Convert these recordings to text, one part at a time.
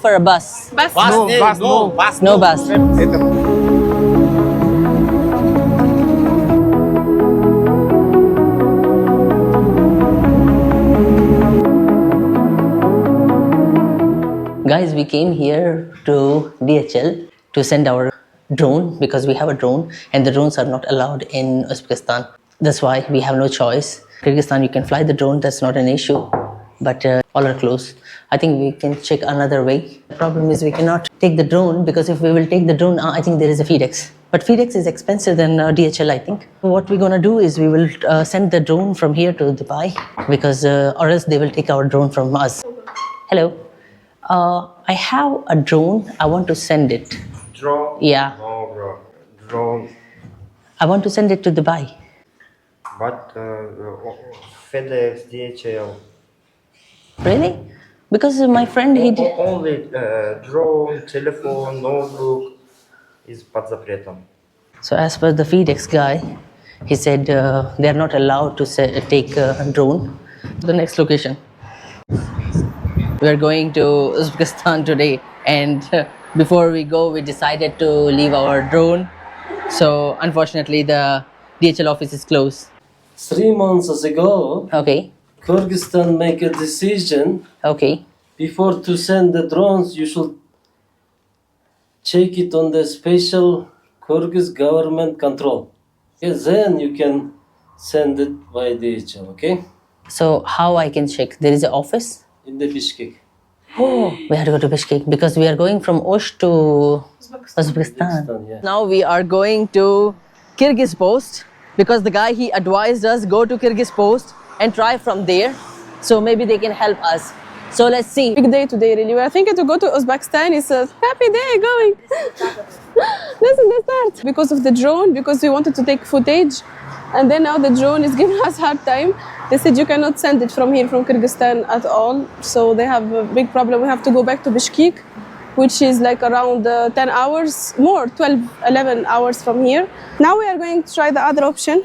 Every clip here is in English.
For a bus. Bus? No bus. Guys, we came here to DHL to send our drone because we have a drone and the drones are not allowed in Uzbekistan. That's why we have no choice. Kyrgyzstan, you can fly the drone, that's not an issue, but all are closed. I think we can check another way. The problem is we cannot take the drone because if we will take the drone, I think there is a FedEx. But FedEx is expensive than DHL, I think. What we're gonna do is we will send the drone from here to Dubai because or else they will take our drone from us. Hello. I have a drone. I want to send it. Drone? Yeah. No, bro. Drone. I want to send it to Dubai. But FedEx, DHL. Really? Because my friend, he did. Only drone, telephone, notebook is под запретом. So as per the FedEx guy, he said they are not allowed to take a drone. The next location. We are going to Uzbekistan today, and before we go, we decided to leave our drone. So unfortunately, the DHL office is closed. 3 months ago, Okay. Kyrgyzstan make a decision. Okay. Before to send the drones, you should check it on the special Kyrgyz government control. Okay, then you can send it by DHL, okay? So how I can check? There is an office? In the Bishkek. Oh, we have to go to Bishkek because we are going from Osh to Uzbekistan. Yeah. Now we are going to Kyrgyz post because the guy he advised us go to Kyrgyz post and try from there. So maybe they can help us. So let's see. Big day today, really. We are thinking to go to Uzbekistan. It's a happy day going. This is the start. Because of the drone, because we wanted to take footage. And then now the drone is giving us hard time. They said you cannot send it from here, from Kyrgyzstan at all. So they have a big problem. We have to go back to Bishkek, which is like around 10 hours, more, 12, 11 hours from here. Now we are going to try the other option,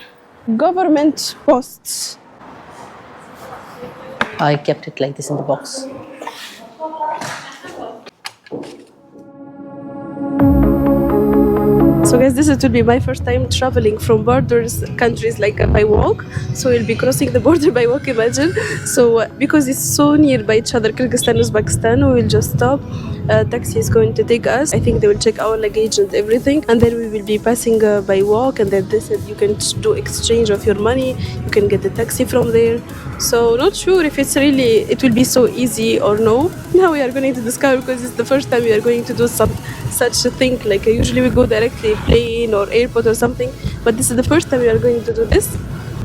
government posts. I kept it like this in the box. So guys, this will be my first time traveling from borders countries like by walk. So we'll be crossing the border by walk, imagine. So because it's so near by each other, Kyrgyzstan, Uzbekistan, we will just stop. Taxi is going to take us. I think they will check our luggage and everything. And then we will be passing by walk. And then they said you can do exchange of your money. You can get the taxi from there. So not sure if it's really, it will be so easy or no. Now we are going to discover because it's the first time we are going to do such a thing. Like usually we go directly plane or airport or something, but this is the first time we are going to do this.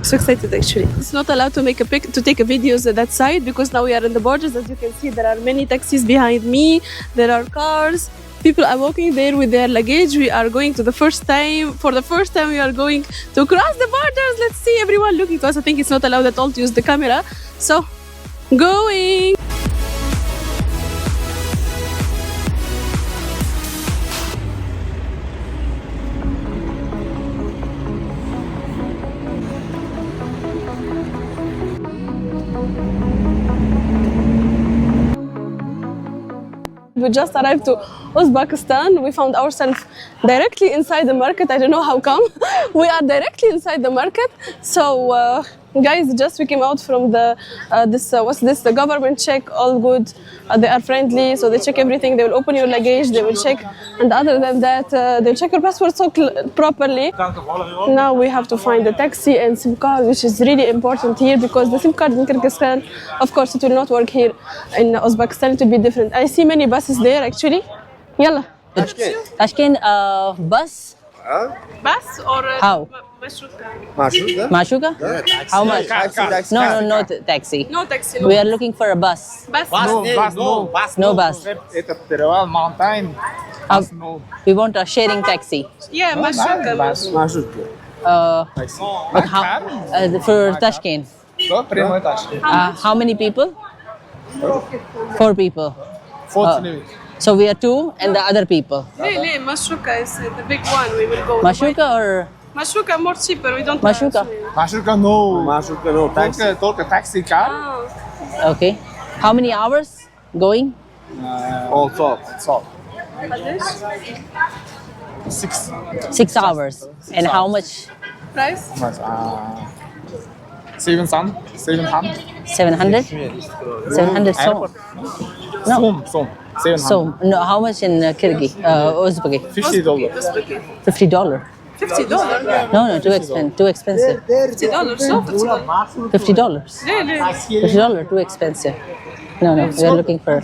So excited actually. It's not allowed to make a take a videos at that side because now we are in the borders. As you can see, there are many taxis behind me. There are cars. People are walking there with their luggage. We are going to for the first time we are going to cross the borders. Let's see everyone looking to us. I think it's not allowed at all to use the camera. So going. We just arrived to Uzbekistan. We found ourselves directly inside the market. I don't know how come. We are directly inside the market. So guys, just we came out from the the government check. All good. They are friendly, so they check everything. They will open your luggage. They will check, and other than that, they'll check your passport so properly. Now we have to find a taxi and SIM card, which is really important here because the SIM card in Kyrgyzstan, of course, it will not work here. In Uzbekistan, it will be different. I see many buses there actually. Yalla. Tashkent bus? Bus or How? Marshrutka? Mashuka? How much? No taxi. No taxi. We are looking for a bus. Bus. No bus. Это перевал mountain. Uh, we want a sharing taxi. Yeah, marshrutka. But how, for Tashkent? Что? Прямой Ташкент. How many people? 4 people. 4 So we are 2 and the other people. No, marshrutka is the big one. We will go. Mashuka or Marshrutka more cheaper. We don't. Mashuka? Машинка no. Только taxi car. Ah. Okay. How many hours going? All salt. Salt. 6. 6 hours. And how much? Price? Nice. 700. 700. 700? 700 som. No. Some. 700. So, no, how much in Kyrgyz? Uzbek? $50. $50. $50. No, too expensive. $50. So $50. really? $50 too expensive. No, we are looking for.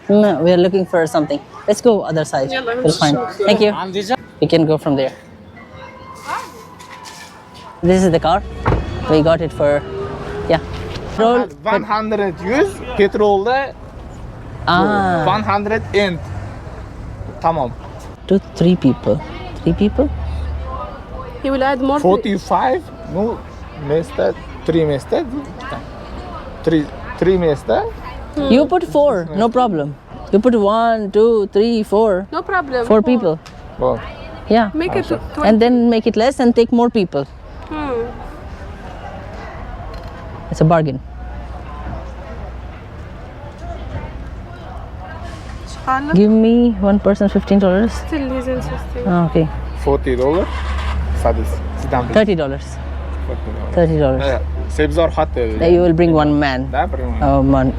No, we are looking for something. Let's go other side. We'll find. Thank you. We can go from there. This is the car. We got it for. Yeah. Petrol. 100 yüz petrolda 100 end. Tamam. 3 people. 3 people. He will add more. 45. No, места. 3 места. 3 места. You put 4. No problem. You put 1, 2, 3, 4. No problem. 4 people. Oh. Yeah. Make it 20. And then make it less and take more people. It's a bargain. Give me one person $15. Still he's insisting. Oh, okay. $40. Sadece. Sizden bir. $30. $30. Sebzor hat dedi. You will bring one man. Da bir.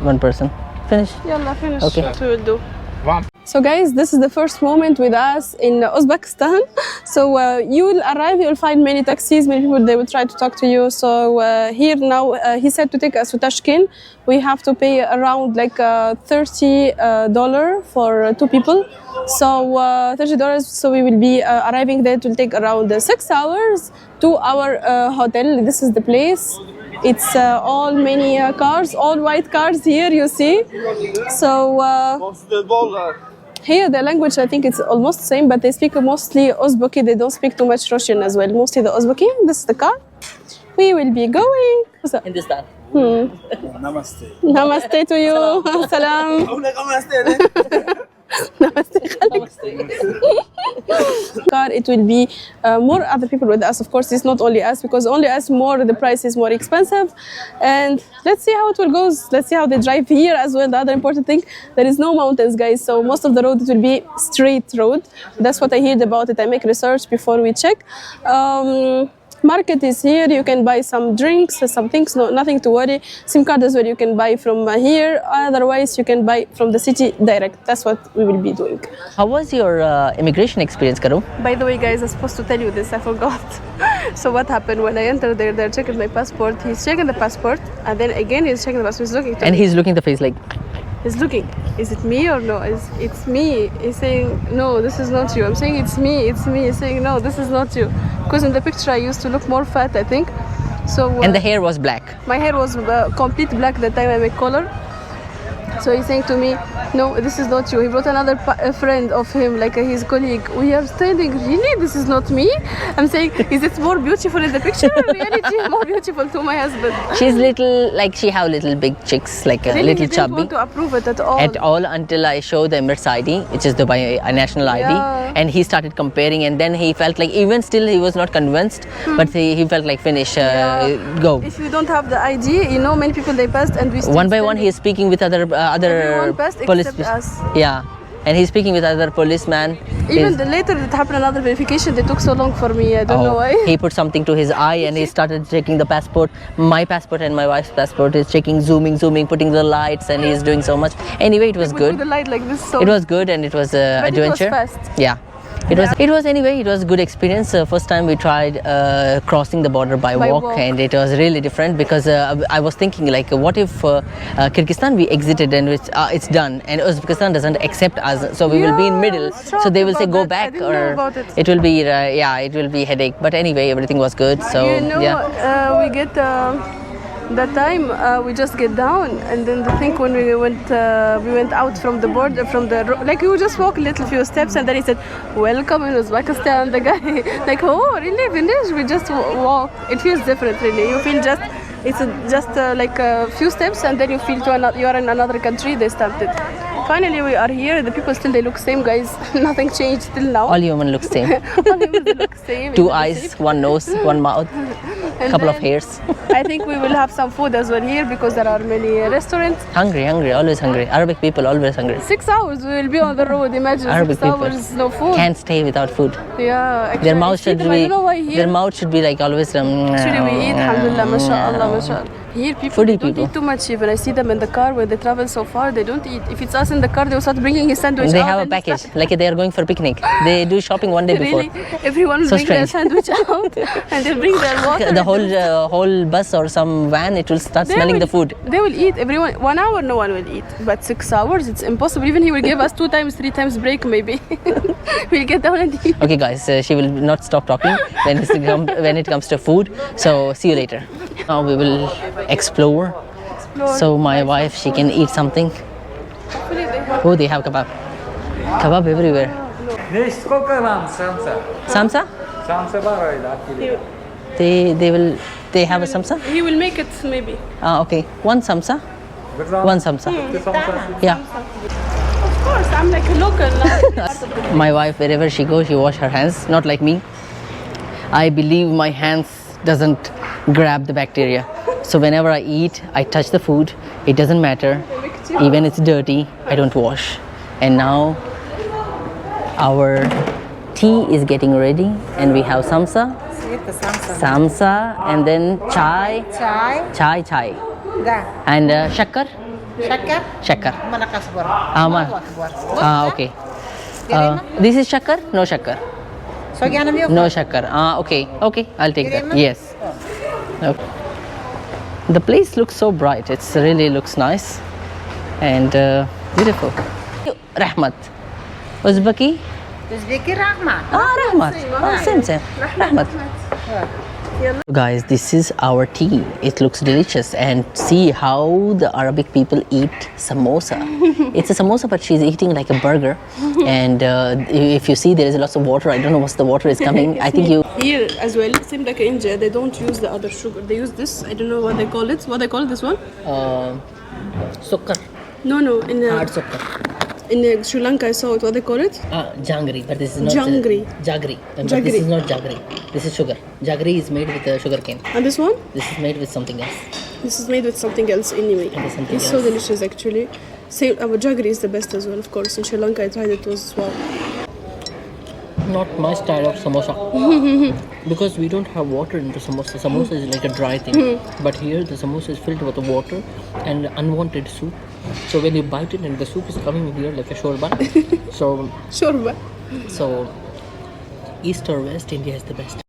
One person. Finish. Yalla, finish. Okay. What we will do. One. So guys, this is the first moment with us in Uzbekistan. So you will arrive, you will find many taxis, many people, they will try to talk to you. So here now, he said to take us to Tashkent. We have to pay around like $30 for 2 people. So $30, so we will be arriving there. It will take around 6 hours to our hotel. This is the place. It's all many cars, all white cars here, you see. So here the language, I think it's almost the same, but they speak mostly Uzbeki. They don't speak too much Russian as well. Mostly the Uzbeki. This is the car. We will be going. Hindustan. Namaste. Namaste to you. Salam. Car, it will be more other people with us. Of course, it's not only us, because only us more, the price is more expensive. And let's see how it will go. Let's see how they drive here as well. The other important thing, there is no mountains, guys. So most of the road, it will be straight road. That's what I heard about it. I make research before we check. Market is here. You can buy some drinks, some things. No, nothing to worry. SIM card is where you can buy from here. Otherwise, you can buy from the city direct. That's what we will be doing. How was your immigration experience, Karu? By the way, guys, I'm supposed to tell you this. I forgot. So what happened when I entered there? They're checking my passport. He's checking the passport, and then again he's checking the passport. He's looking. And he's looking the face like. He's looking. Is it me or no? It's me. He's saying no. This is not you. I'm saying it's me. It's me. He's saying no. This is not you. Because in the picture I used to look more fat, I think. So. And the hair was black. My hair was complete black that time I make color. So he's saying to me, no, this is not you. He brought another friend of him, like his colleague. We are standing, really? This is not me? I'm saying, is it more beautiful in the picture? In reality, more beautiful to my husband. She's little, like she have little big chicks, like a Really, little he didn't chubby. want to approve it at all. At all until I showed the Emirates ID, which is Dubai national ID, Yeah. and he started comparing, and then he felt like even still he was not convinced, but he felt like finish, go. If you don't have the ID, you know, many people they passed and we still One by one, standing. he is speaking with other Everyone passed police. except us. Yeah, and he's speaking with other policeman. Even later it happened another verification. They took so long for me. I don't know why. He put something to his eye and he started checking the passport. My passport and my wife's passport is checking, zooming, putting the lights, and he's doing so much. Anyway, it was We put good. the light like this. So It was good and it was But it was adventure. fast. Yeah. It was anyway, it was a good experience. First time we tried crossing the border by walk, and it was really different because I was thinking like, what if Kyrgyzstan we exited and it's done, and Uzbekistan doesn't accept us, so we will be in middle. So they will say go back, I didn't know or about it. it will be it will be headache. But anyway, everything was good. So you know, yeah. we get that time we just get down, and then the thing when we went out from the border, like we would just walk a little few steps, and then he said, "Welcome in Uzbekistan." The guy like, "Oh, really? Finish?" We just walk. It feels different, really. You feel just like a few steps, and then you feel you are in another country. They started. Finally, we are here. The people still they look same, guys. Nothing changed till now. All human looks same. All humans look same. Two eyes, one nose, one mouth. And couple of then hairs. I think we will have some food as well here because there are many restaurants. Hungry, always hungry. Arabic people always hungry. 6 hours we will be on the road. Imagine Arabic 6 people hours, no food. can't stay without food. Yeah, actually, Their mouth I see should them, I be. don't know why here. Their mouth should be like always. Actually, we eat, alhamdulillah, mashallah, mashallah. Here, people Foodie they don't people. eat too much. Even I see them in the car when they travel so far, they don't eat. If it's us in the car, they will start bringing his sandwich They out have a and package, start- like they are going for picnic. They do shopping one day before. Really, everyone will So bring their strange. sandwich out and they'll bring their water. The and whole bus or some van, it will start they smelling will- the food. They will eat. Everyone, 1 hour, no one will eat. But 6 hours, it's impossible. Even he will give us 2 times, 3 times break, maybe. We'll get down and eat. Okay, guys, she will not stop talking when it comes to food. So see you later. Now we will explore. So my wife, she can eat something. Hopefully they have- Oh, they have kebab. Kebab everywhere. Ne skолько вам самса? Samsa? Samsa var öyle akili. They have a samsa? He will make it, maybe. Ah, okay. One samsa. One samsa. Yeah. Of course, I'm like a local. now. My wife, wherever she goes, she wash her hands. Not like me. I believe my hands doesn't grab the bacteria. So whenever I eat, I touch the food. It doesn't matter. Even it's dirty, I don't wash. And now our tea is getting ready, and we have samsa, samsa, and then chai, chai, Да. and shakkar, Шакар? shakkar. Манакасбор. Okay. This is shakkar? No shakkar. Согяна милка? No shakkar. Okay, I'll take that. Karima? Yes. Okay. The place looks so bright. It's really looks nice and beautiful. Rahmat. Uzbeki? Uzbeki Rahma. Rahmat. Same. Rahmat. Guys, this is our tea. It looks delicious, and see how the Arabic people eat samosa. It's a samosa, but she's eating like a burger. And if you see, there is lots of water. I don't know what's the water is coming. I think you. Here as well, same like India, they don't use the other sugar. They use this. I don't know what they call it. What they call this one? Sukkar. No, in Hard sukkar. Sri Lanka, I saw it. What they call it? Jangri, but this is not Jangri. Jagri. But Jagri. this is not jagri. This is sugar. Jagri is made with sugar cane. And this one? This is made with something else. This is made with something else anyway. It is something It's so else. delicious actually. Same, our jaggery is the best as well, of course. In Sri Lanka, I tried it as well. Not my style of samosa. Because we don't have water in the samosa. Samosa is like a dry thing. But here the samosa is filled with water and unwanted soup. So when you bite it and the soup is coming here like a shorba. Shorba. So East or West, India is the best.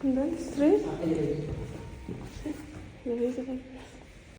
And then straight. There is a